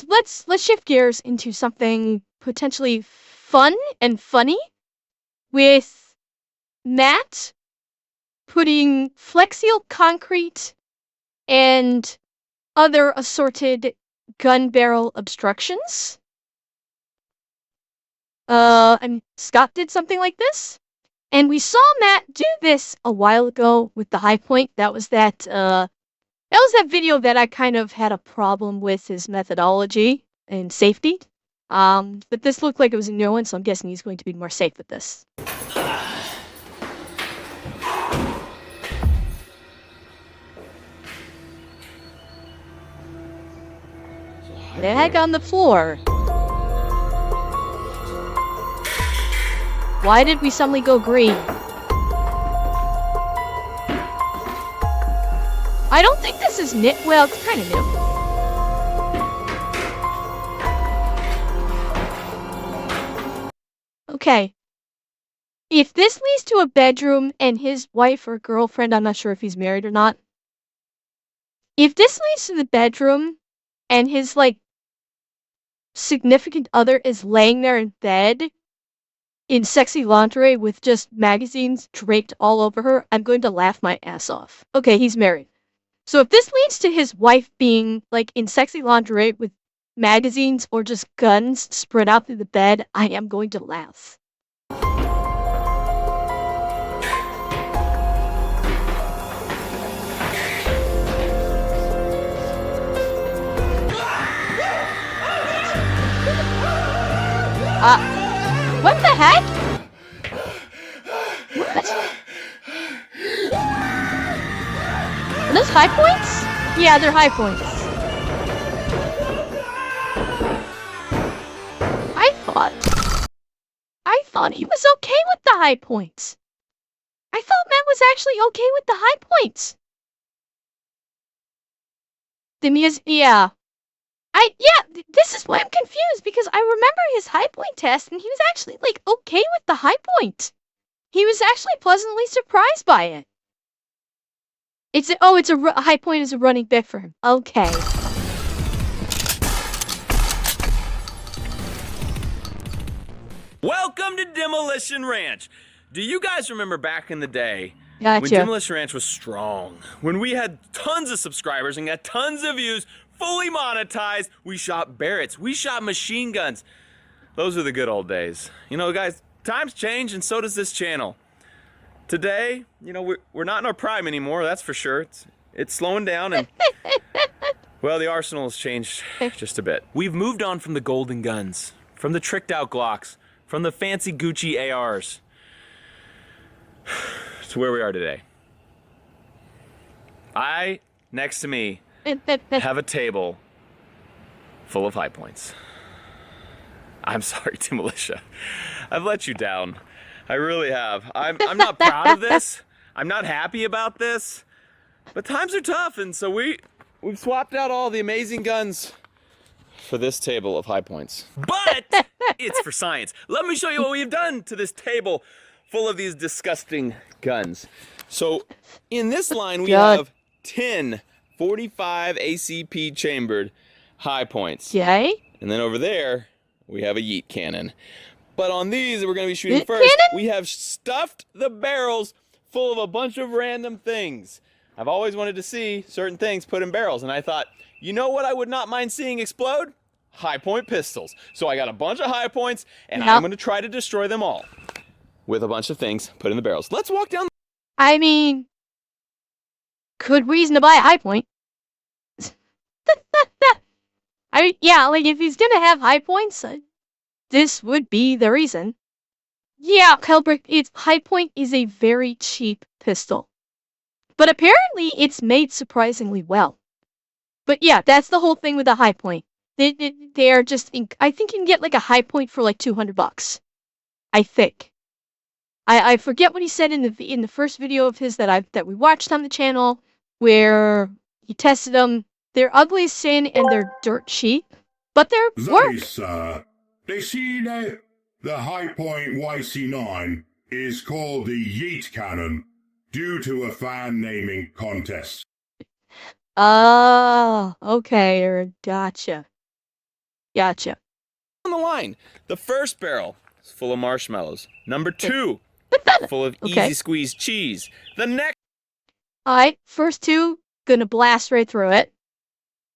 let's shift gears into something potentially fun and funny with Matt putting flexile concrete and other assorted gun barrel obstructions. And Scott did something like this. And we saw Matt do this a while ago with the high point. That was that video that I kind of had a problem with his methodology and safety. But this looked like it was a new one, so I'm guessing he's going to be more safe with this. The heck on the floor? Why did we suddenly go green? I don't think this is new. Well, it's kind of new. Okay. If this leads to a bedroom and his wife or girlfriend, I'm not sure if he's married or not. If this leads to the bedroom and his, like, significant other is laying there in bed in sexy lingerie with just magazines draped all over her, I'm going to laugh my ass off. Okay, he's married. So if this leads to his wife being, like, in sexy lingerie with magazines or just guns spread out through the bed, I am going to laugh. What the heck? What? Are those high points? Yeah, they're high points. I thought he was okay with the high points. I thought Matt was actually okay with the high points. Yeah. This is why I'm confused, because I remember his high point test, and he was actually, like, okay with the high point. He was actually pleasantly surprised by it. A high point is a running bit for him. Okay. Welcome to Demolition Ranch. Do you guys remember back in the day Gotcha. when Demolition Ranch was strong? When we had tons of subscribers and got tons of views, fully monetized, we shot Barretts, we shot machine guns. Those are the good old days. You know, guys, times change and so does this channel. Today, you know, we're not in our prime anymore, that's for sure. It's slowing down and, well, the arsenal has changed just a bit. We've moved on from the golden guns, from the tricked out Glocks, from the fancy Gucci ARs, to where we are today. Next to me, have a table full of high points. I'm sorry, Demolitia. I've let you down. I really have. I'm not proud of this. I'm not happy about this. But times are tough, and so we've swapped out all the amazing guns for this table of high points. But it's for science. Let me show you what we've done to this table full of these disgusting guns. So in this line, we have 10 45 ACP chambered high points. Yay. And then over there, we have a Yeet Cannon. But on these that we're going to be shooting first, we have stuffed the barrels full of a bunch of random things. I've always wanted to see certain things put in barrels, and I thought, you know what I would not mind seeing explode? High point pistols. So I got a bunch of high points, and I'm going to try to destroy them all with a bunch of things put in the barrels. Let's walk down. I mean, good reason to buy a high point. Like, if he's gonna have high points, this would be the reason. Yeah, Hellbrick, high point is a very cheap pistol. But apparently, it's made surprisingly well. But yeah, that's the whole thing with the high point. They are just, I think you can get like a high point for like $200. I think. I forget what he said in the first video of his that we watched on the channel, where he tested them. They're ugly as sin and they're dirt cheap, but they're work. They see that the High Point YC9 is called the Yeet Cannon due to a fan naming contest. Oh, okay, gotcha. Gotcha. On the line, the first barrel is full of marshmallows. Number 2, full of easy squeeze cheese. The next Alright, first 2, gonna blast right through it.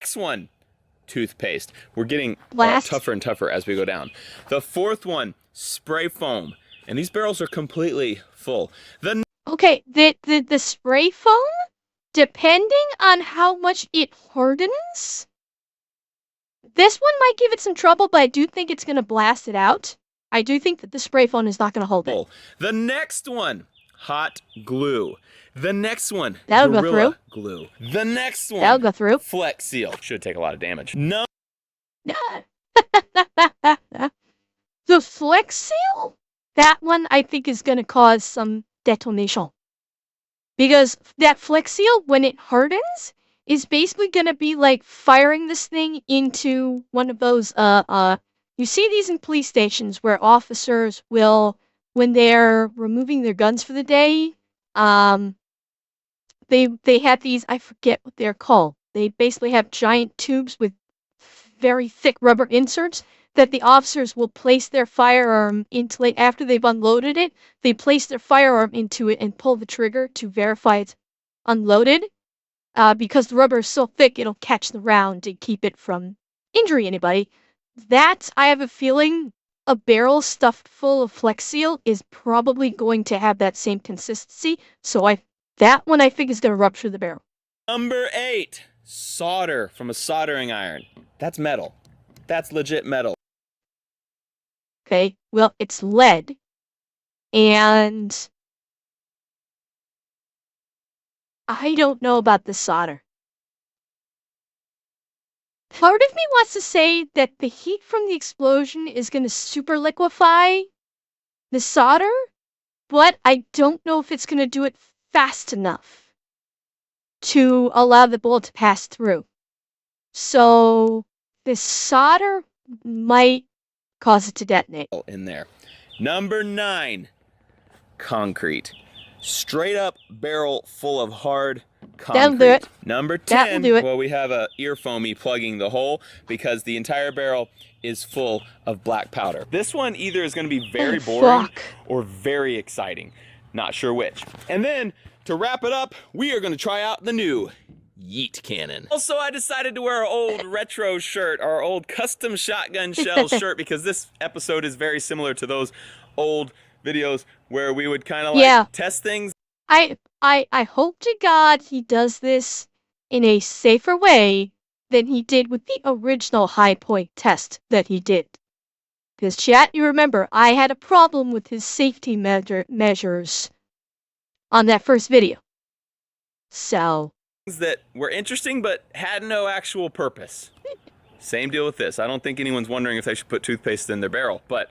next one, toothpaste. We're getting Blast. tougher and tougher as we go down. The fourth one, spray foam. And these barrels are completely full. Okay, the spray foam, depending on how much it hardens, this one might give it some trouble, but I do think it's gonna blast it out. I do think that the spray foam is not gonna hold it. The next one, hot glue. The next one, That'll go Gorilla through. Glue. The next one, That'll go through. Flex Seal. Should take a lot of damage. No. The Flex Seal? That one I think is gonna cause some detonation. Because that Flex Seal, when it hardens, is basically gonna be like firing this thing into one of those, you see these in police stations where officers will, when they're removing their guns for the day, they have these, I forget what they're called. They basically have giant tubes with very thick rubber inserts that the officers will place their firearm into, like, after they've unloaded it, they place their firearm into it and pull the trigger to verify it's unloaded. Because the rubber is so thick, it'll catch the round to keep it from injuring anybody. That, I have a feeling, a barrel stuffed full of Flex Seal is probably going to have that same consistency. So that one I think is going to rupture the barrel. Number 8, solder from a soldering iron. That's metal. That's legit metal. Okay, well, it's lead. And I don't know about the solder. Part of me wants to say that the heat from the explosion is going to super liquefy the solder, but I don't know if it's going to do it fast enough to allow the bullet to pass through. So the solder might cause it to detonate. In there. Number 9, concrete. Straight up barrel full of hard concrete. That'll do it. Number 10, That will do it. well, we have a ear foamy plugging the hole because the entire barrel is full of black powder. This one either is going to be very boring or very exciting. Not sure which. And then, to wrap it up, we are going to try out the new Yeet Cannon. Also, I decided to wear our old retro shirt, our old custom shotgun shell shirt, because this episode is very similar to those old videos where we would kind of like test things. I hope to God he does this in a safer way than he did with the original high point test that he did. Because chat, you remember, I had a problem with his safety measures on that first video. So that were interesting but had no actual purpose. Same deal with this. I don't think anyone's wondering if they should put toothpaste in their barrel, but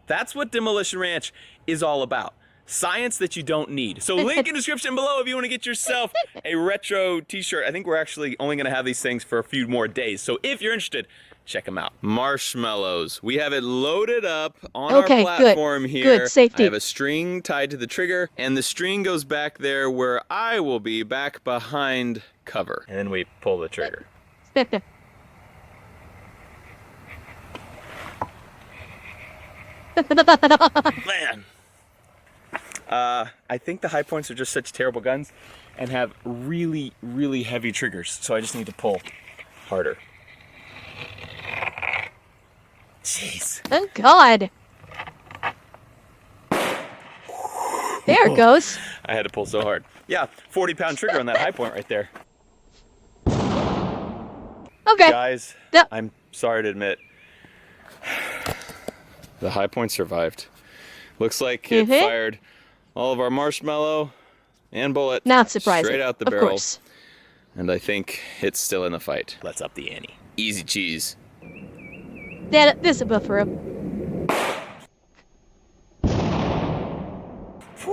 that's what Demolition Ranch is all about. Science that you don't need. So link in the description below if you want to get yourself a retro t-shirt. I think we're actually only going to have these things for a few more days. So if you're interested, check them out. Marshmallows. We have it loaded up on our platform here. Good, safety. I have a string tied to the trigger, and the string goes back there where I will be, back behind cover. And then we pull the trigger. Man. I think the high points are just such terrible guns and have really, really heavy triggers. So I just need to pull harder. Jeez. Oh, God. There it goes. I had to pull so hard. Yeah, 40-pound trigger on that high point right there. Okay. Guys, I'm sorry to admit, the high point survived. Looks like it fired all of our marshmallow and bullet Not surprising. straight out the of barrel. Course. And I think it's still in the fight. Let's up the ante. Easy cheese. This is a buffer up.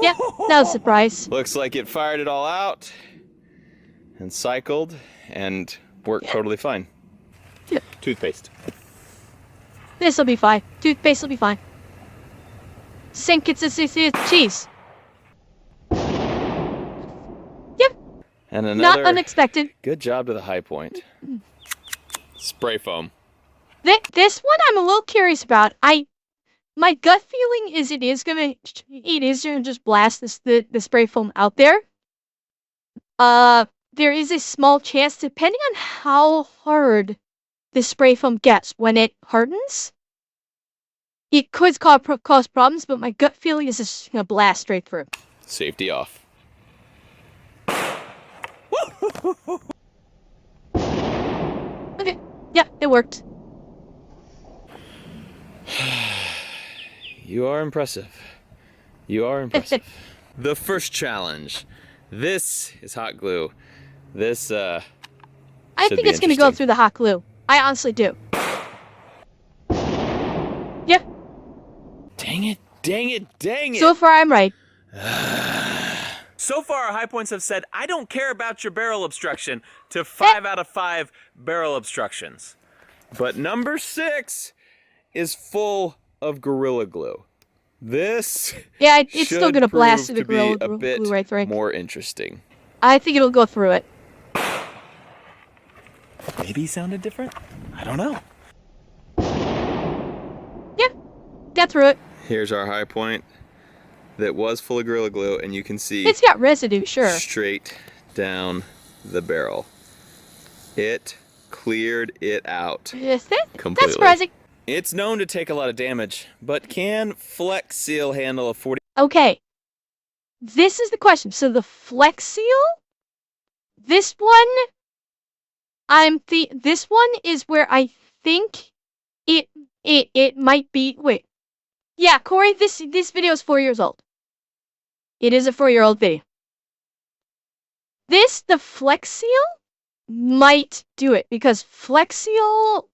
Yeah, no surprise. Looks like it fired it all out and cycled and worked totally fine. Yeah. Toothpaste. This'll be fine. Toothpaste will be fine. Sink it's cheese. Yep. And another not unexpected. Good job to the high point. Spray foam. This one I'm a little curious about. My gut feeling is it is gonna just blast the spray foam out there. There is a small chance, depending on how hard the spray foam gets when it hardens, it could cause problems. But my gut feeling is it's gonna blast straight through. Safety off. Okay, yeah, it worked. You are impressive. You are impressive. The first challenge. This is hot glue. This, I think it's gonna go through the hot glue. I honestly do. Yeah. Dang it, dang it, dang it! So far, I'm right. So far, our high points have said, I don't care about your barrel obstruction, to 5 out of 5 barrel obstructions. But number 6 is full of Gorilla Glue. This it's still gonna blast through the Gorilla Glue right through. More interesting. I think it'll go through it. Maybe sounded different? I don't know. Yeah, got through it. Here's our high point that was full of Gorilla Glue, and you can see it's got residue, sure. Straight down the barrel. It cleared it out. Is it? Completely. That's surprising. It's known to take a lot of damage, but can Flex Seal handle a 40? Okay. This is the question. So the Flex Seal, this one, this one is where I think it might be. Wait. Yeah, Corey, this video is 4 years old. It is a 4-year-old video. The Flex Seal might do it because Flex Seal,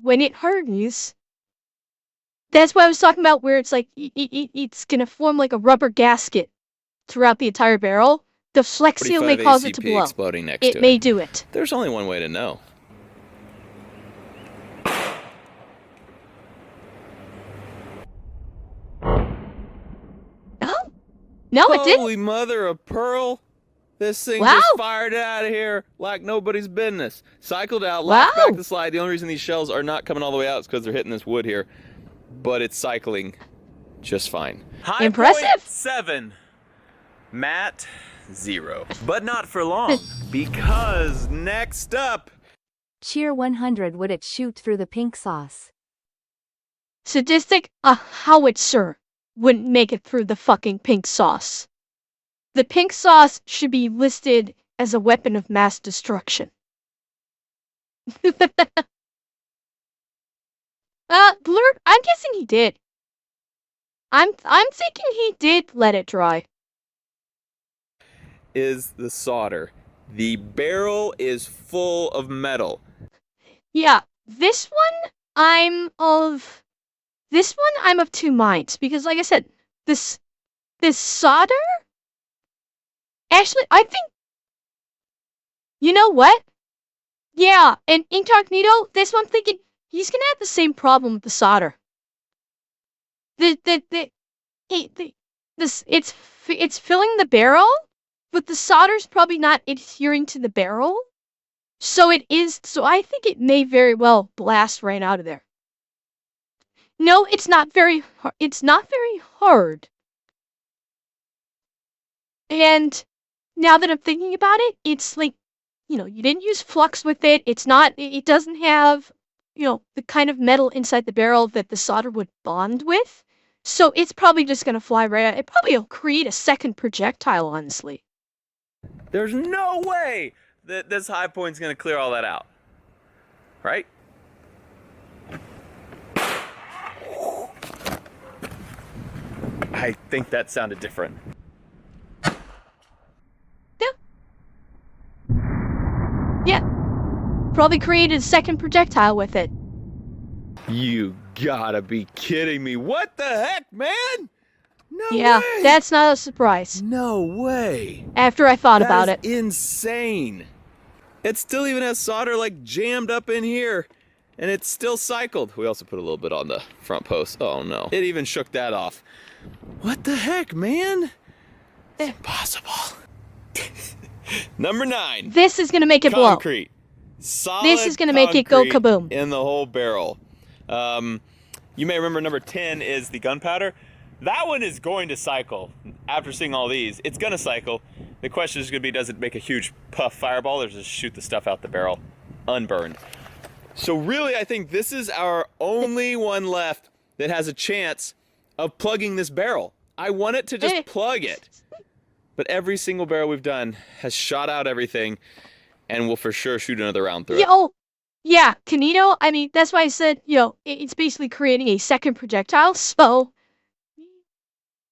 when it hardens, that's what I was talking about, where it's like it's gonna form like a rubber gasket throughout the entire barrel. The Flex Seal may cause it to blow. Exploding next it may do it. There's only one way to know. No, it didn't. Holy mother of pearl! This thing Wow. just fired out of here like nobody's business. Cycled out, locked back the slide. The only reason these shells are not coming all the way out is because they're hitting this wood here. But it's cycling just fine. High Impressive. Point 7. Matt 0. But not for long, because next up... Cheer 100 would it shoot through the pink sauce. Sadistic, a howitzer wouldn't make it through the fucking pink sauce. The pink sauce should be listed as a weapon of mass destruction. Blur, I'm guessing he did. I'm thinking he did let it dry. Is the solder. The barrel is full of metal. Yeah, this one I'm of two minds because, like I said, this solder. Actually, I think. You know what? Yeah, and Incognito. This one, I'm thinking he's gonna have the same problem with the solder. It's filling the barrel, but the solder's probably not adhering to the barrel. So I think it may very well blast right out of there. No, it's not very hard. And now that I'm thinking about it, it's like, you didn't use flux with it. It doesn't have, the kind of metal inside the barrel that the solder would bond with. So it's probably just going to fly right out. It probably will create a second projectile, honestly. There's no way that this high point's gonna clear all that out. Right? I think that sounded different. Yeah. Probably created a second projectile with it. You gotta be kidding me. What the heck, man? No yeah, way. That's not a surprise. No way. After I thought about it. Insane. It still even has solder like jammed up in here. And it's still cycled. We also put a little bit on the front post. Oh no. It even shook that off. What the heck, man? It's impossible. Number 9. This is gonna make it blow. Concrete. solid This is gonna make it go concrete kaboom. in the whole barrel. You may remember number 10 is the gunpowder. That one is going to cycle. After seeing all these, it's gonna cycle. The question is gonna be, does it make a huge puff fireball or just shoot the stuff out the barrel unburned? So really, I think this is our only one left that has a chance of plugging this barrel. I want it to just plug it. But every single barrel we've done has shot out everything and will for sure shoot another round through it. Yeah, Canito, I mean, that's why I said, it's basically creating a second projectile, so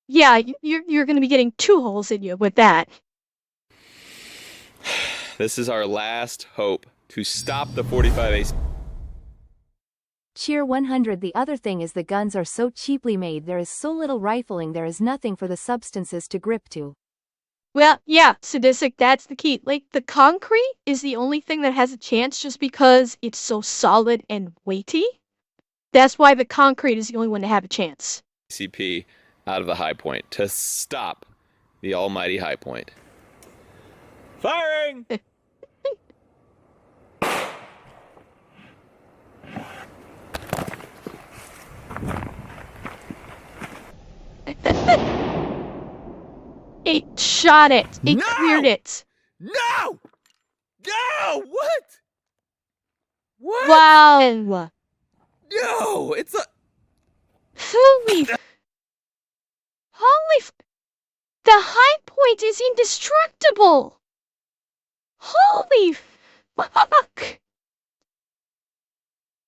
yeah, you're gonna be getting 2 holes in you with that. This is our last hope to stop the 45 Cheer 100. The other thing is the guns are so cheaply made, there is so little rifling, there is nothing for the substances to grip to. Well, yeah, Sadistic, that's the key. Like, the concrete is the only thing that has a chance just because it's so solid and weighty. That's why the concrete is the only one to have a chance. CP out of the high point to stop the almighty high point. Firing! It shot it. It cleared it. No! No! What? What? Wow. No! It's a... Holy the high point is indestructible. Holy fuck.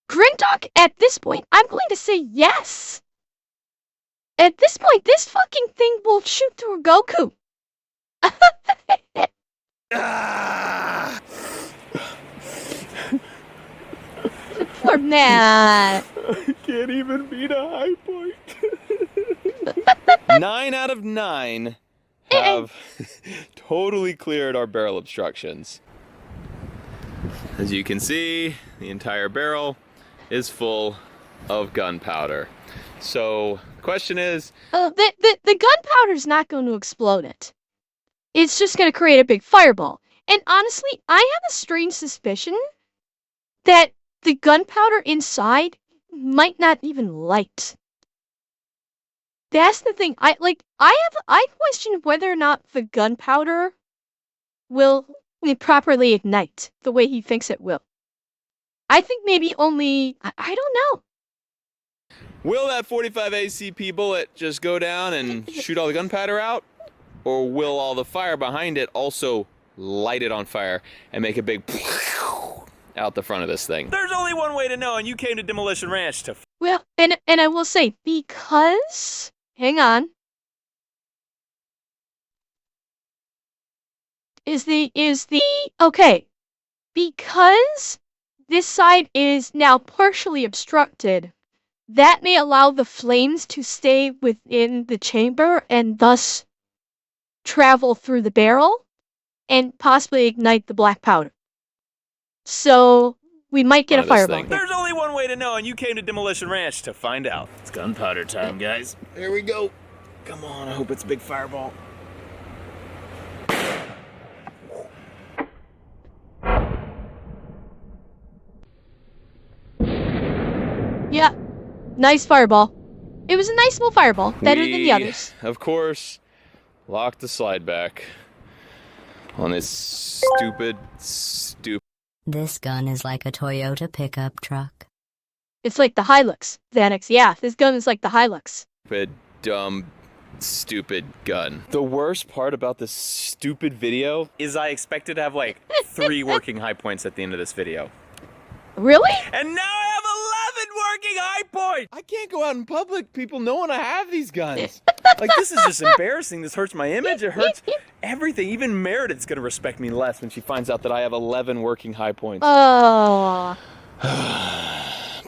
Grimdog, at this point, I'm going to say yes. At this point, this fucking thing will shoot through Goku. Ah! Poor man. I can't even beat a high point. 9 out of 9 have totally cleared our barrel obstructions. As you can see, the entire barrel is full of gunpowder. So, the question is... the gunpowder's not going to explode it. It's just going to create a big fireball. And honestly, I have a strange suspicion that the gunpowder inside might not even light. That's the thing. I question whether or not the gunpowder will properly ignite the way he thinks it will. I think maybe only... I don't know. Will that 45 ACP bullet just go down and shoot all the gunpowder out? Or will all the fire behind it also light it on fire and make a big out the front of this thing? There's only one way to know, and you came to Demolition Ranch to... Well, and I will say, because... Hang on. Okay. Because this side is now partially obstructed, that may allow the flames to stay within the chamber and thus travel through the barrel and possibly ignite the black powder. So we might get a fireball. There's only one way to know, and you came to Demolition Ranch to find out. It's gunpowder time, guys. Here we go. Come on, I hope it's a big fireball. Yeah, nice fireball. It was a nice little fireball, better than the others. Of course, locked the slide back on this stupid... This gun is like a Toyota pickup truck. It's like the Hilux, Xanax. Yeah, this gun is like the Hilux. Stupid, dumb, stupid gun. The worst part about this stupid video is I expected to have like 3 working high points at the end of this video. Really? And now I have 11 working high points! I can't go out in public, people knowing I have these guns. Like, this is just embarrassing. This hurts my image. It hurts everything. Even Meredith's gonna respect me less when she finds out that I have 11 working high points. Oh.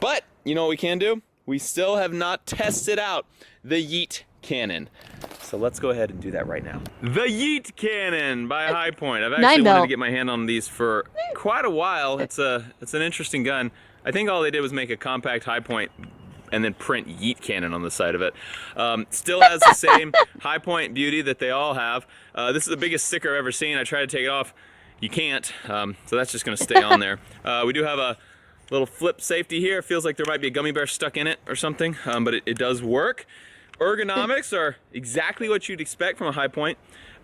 But, you know what we can do? We still have not tested out the Yeet Cannon. So let's go ahead and do that right now. The Yeet Cannon by High Point. I've actually wanted to get my hand on these for quite a while. It's an interesting gun. I think all they did was make a compact High Point and then print Yeet Cannon on the side of it. Still has the same High Point beauty that they all have. This is the biggest sticker I've ever seen. I tried to take it off. you can't, so that's just gonna stay on there. We do have a little flip safety here. It feels like there might be a gummy bear stuck in it or something, but it does work. Ergonomics are exactly what you'd expect from a high point.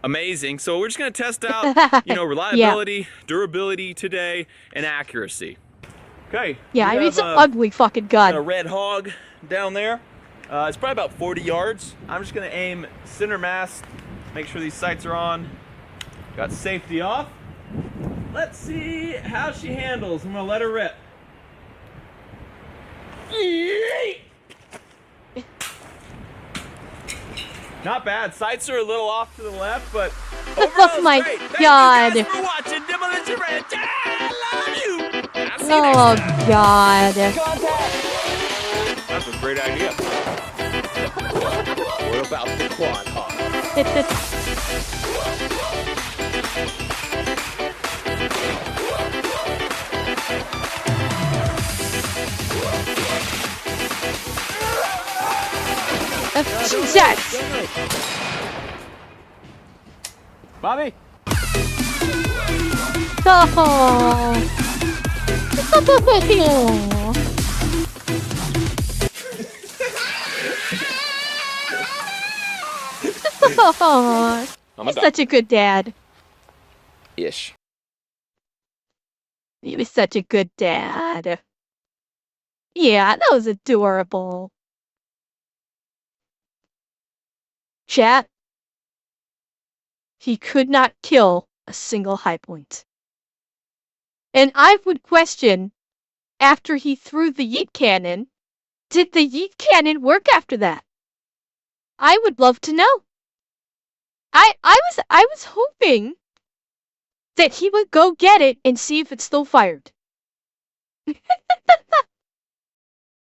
Amazing. So we're just gonna test out, reliability, durability today, and accuracy. Okay. Yeah, I mean, it's an ugly fucking gun. A red hog down there. It's probably about 40 yards. I'm just gonna aim center mass, make sure these sights are on. Got safety off. Let's see how she handles. I'm gonna let her rip. Not bad. Sights are a little off to the left, but overall Oh my great. God. Thank you guys for watching Demolition Ranch. I love you. I'll see you Oh next time. God. That's a great idea. What about the quad hog? Jesus. Bobby? I'm You're such a good dad. Ish. You're such a good dad. Yeah, that was adorable. Chat. He could not kill a single high point. And I would question, after he threw the Yeet Cannon, did the Yeet Cannon work after that? I would love to know. I was hoping that he would go get it and see if it still fired.